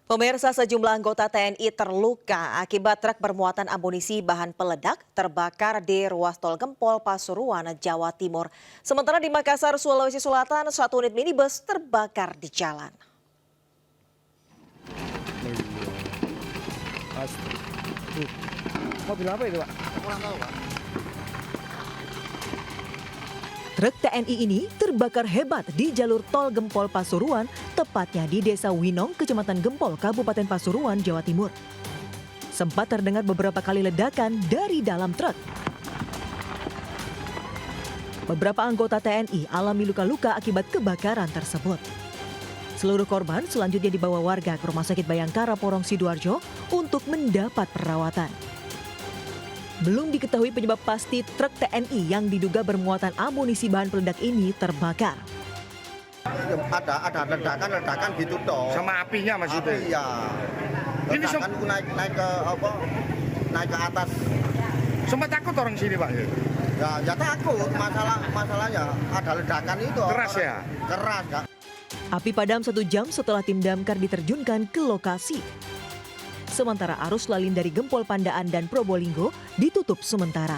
Pemirsa, sejumlah anggota TNI terluka akibat truk bermuatan amunisi bahan peledak terbakar di ruas tol Gempol, Pasuruan, Jawa Timur. Sementara di Makassar, Sulawesi Selatan, satu unit minibus terbakar di jalan. Mobil apa itu, Pak? Kurang tahu, Pak. Truk TNI ini terbakar hebat di jalur tol Gempol Pasuruan, tepatnya di Desa Winong, Kecamatan Gempol, Kabupaten Pasuruan, Jawa Timur. Sempat terdengar beberapa kali ledakan dari dalam truk. Beberapa anggota TNI alami luka-luka akibat kebakaran tersebut. Seluruh korban selanjutnya dibawa warga ke Rumah Sakit Bayangkara Porong Sidoarjo untuk mendapat perawatan. Belum diketahui penyebab pasti truk TNI yang diduga bermuatan amunisi bahan peledak ini terbakar. Ada ledakan gitu toh. Sama apinya Mas itu. Iya. Ledakan itu naik ke atas. Sempat takut orang sini, Pak? Ya takut. Masalahnya ada ledakan itu. Keras ya? Keras, Kak. Api padam 1 jam setelah tim damkar diterjunkan ke lokasi. Sementara arus lalin dari Gempol, Pandaan, dan Probolinggo ditutup sementara.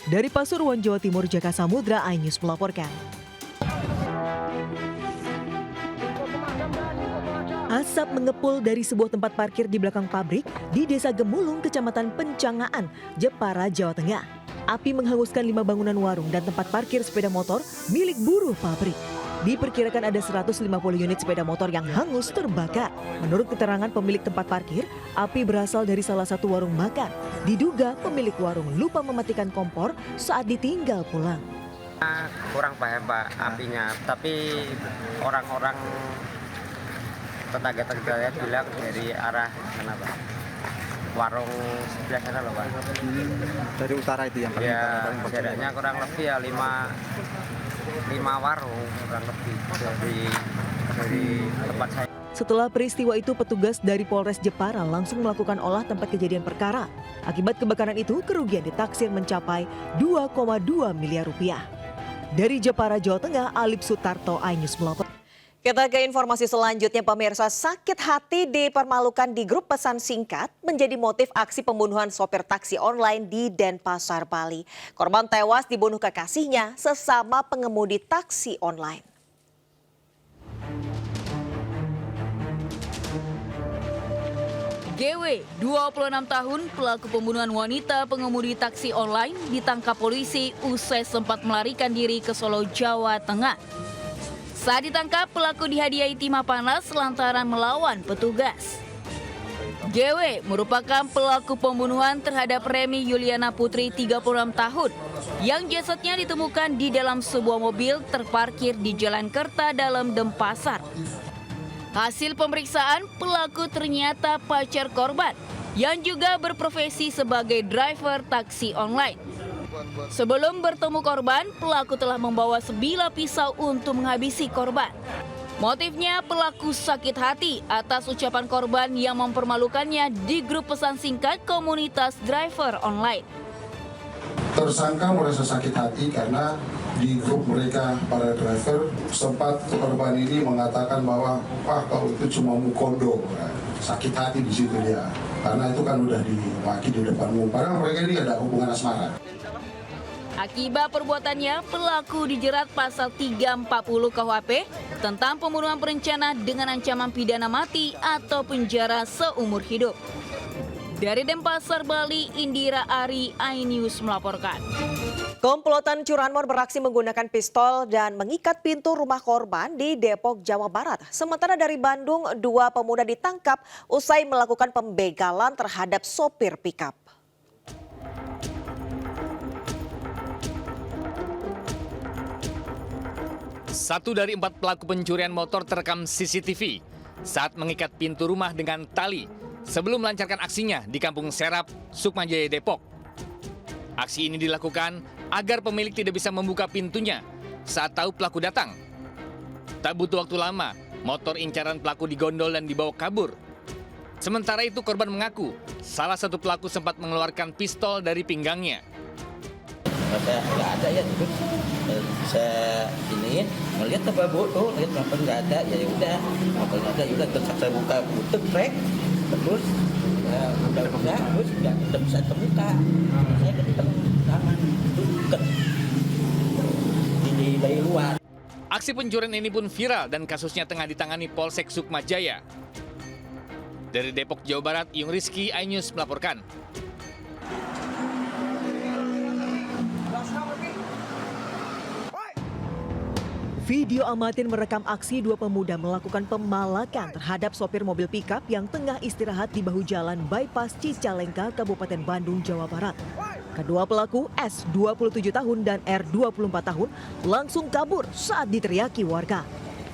Dari Pasuruan, Jawa Timur, Jaka Samudra, iNews melaporkan. Asap mengepul dari sebuah tempat parkir di belakang pabrik di Desa Gemulung, Kecamatan Pencangaan, Jepara, Jawa Tengah. Api menghanguskan 5 bangunan warung dan tempat parkir sepeda motor milik buruh pabrik. Diperkirakan ada 150 unit sepeda motor yang hangus terbakar. Menurut keterangan pemilik tempat parkir, api berasal dari salah satu warung makan. Diduga pemilik warung lupa mematikan kompor saat ditinggal pulang. Kurang paham Pak apinya, tapi orang-orang tetangga-tetangga bilang dari arah mana Pak? Warung sebelah sana loh Pak. Dari utara itu yang Ya, jaraknya kurang lebih ya 5 warung kurang lebih dari tempat saya. Setelah peristiwa itu, petugas dari Polres Jepara langsung melakukan olah tempat kejadian perkara. Akibat kebakaran itu, kerugian ditaksir mencapai 2,2 miliar rupiah. Dari Jepara, Jawa Tengah, Alip Sutarto, iNews melapor. Kita ke informasi selanjutnya, pemirsa. Sakit hati dipermalukan di grup pesan singkat menjadi motif aksi pembunuhan sopir taksi online di Denpasar, Bali. Korban tewas dibunuh kekasihnya sesama pengemudi taksi online. GW, 26 tahun, pelaku pembunuhan wanita pengemudi taksi online ditangkap polisi usai sempat melarikan diri ke Solo, Jawa Tengah. Saat ditangkap, pelaku dihadiahi timah panas lantaran melawan petugas. GW merupakan pelaku pembunuhan terhadap Remi Yuliana Putri, 36 tahun, yang jasadnya ditemukan di dalam sebuah mobil terparkir di Jalan Kerta Dalam, Denpasar. Hasil pemeriksaan, pelaku ternyata pacar korban yang juga berprofesi sebagai driver taksi online. Sebelum bertemu korban, pelaku telah membawa sebilah pisau untuk menghabisi korban. Motifnya, pelaku sakit hati atas ucapan korban yang mempermalukannya di grup pesan singkat komunitas driver online. Tersangka merasa sakit hati karena di grup mereka para driver sempat korban ini mengatakan bahwa kau itu cuma mukodo. Sakit hati di situ dia, karena itu kan udah dimaki di depan umum. Padahal mereka ini ada hubungan asmara. Akibat perbuatannya, pelaku dijerat pasal 340 KUHP tentang pembunuhan berencana dengan ancaman pidana mati atau penjara seumur hidup. Dari Denpasar, Bali, Indira Ari, iNews melaporkan. Komplotan curanmor beraksi menggunakan pistol dan mengikat pintu rumah korban di Depok, Jawa Barat. Sementara dari Bandung, 2 pemuda ditangkap usai melakukan pembegalan terhadap sopir pikap. Satu dari 4 pelaku pencurian motor terekam CCTV saat mengikat pintu rumah dengan tali sebelum melancarkan aksinya di Kampung Serap, Sukmajaya, Depok. Aksi ini dilakukan agar pemilik tidak bisa membuka pintunya saat tahu pelaku datang. Tak butuh waktu lama, motor incaran pelaku digondol dan dibawa kabur. Sementara itu korban mengaku salah satu pelaku sempat mengeluarkan pistol dari pinggangnya. saya nggak ada ya, terus saya iniin ngelihat apa bu tuh, lihat kenapa nggak ada, ya udah kenapa nggak ada, ya udah terus saya buka butuh trek, terus udah terus nggak bisa terbuka, saya ketemu tangan deket di dari luar. Aksi pencurian ini pun viral dan kasusnya tengah ditangani Polsek Sukma Jaya. Dari Depok, Jawa Barat, Yung Rizky, iNews melaporkan. Video amatir merekam aksi dua pemuda melakukan pemalakan terhadap sopir mobil pickup yang tengah istirahat di bahu jalan bypass Cicalengka, Kabupaten Bandung, Jawa Barat. Kedua pelaku, S 27 tahun dan R 24 tahun, langsung kabur saat diteriaki warga.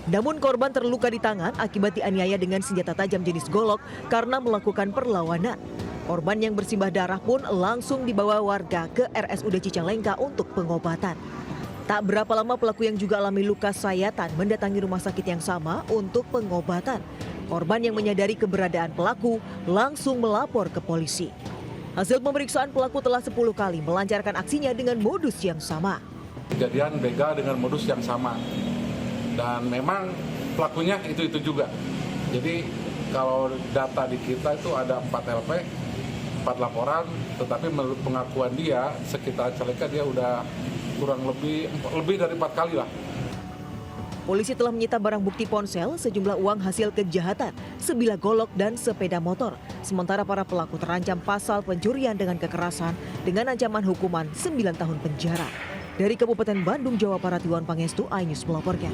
Namun korban terluka di tangan akibat dianiaya dengan senjata tajam jenis golok karena melakukan perlawanan. Korban yang bersimbah darah pun langsung dibawa warga ke RSUD Cicalengka untuk pengobatan. Tak berapa lama pelaku yang juga alami luka sayatan mendatangi rumah sakit yang sama untuk pengobatan. Korban yang menyadari keberadaan pelaku langsung melapor ke polisi. Hasil pemeriksaan, pelaku telah 10 kali melancarkan aksinya dengan modus yang sama. Kejadian begal dengan modus yang sama. Dan memang pelakunya itu juga. Jadi kalau data di kita itu ada 4 LP, 4 laporan, tetapi menurut pengakuan dia sekitar Cicalengka dia udah kurang lebih dari 4 kali lah. Polisi telah menyita barang bukti ponsel, sejumlah uang hasil kejahatan, sebilah golok dan sepeda motor. Sementara para pelaku terancam pasal pencurian dengan kekerasan dengan ancaman hukuman 9 tahun penjara. Dari Kabupaten Bandung, Jawa Barat, Iwan Pangestu, iNews melaporkan.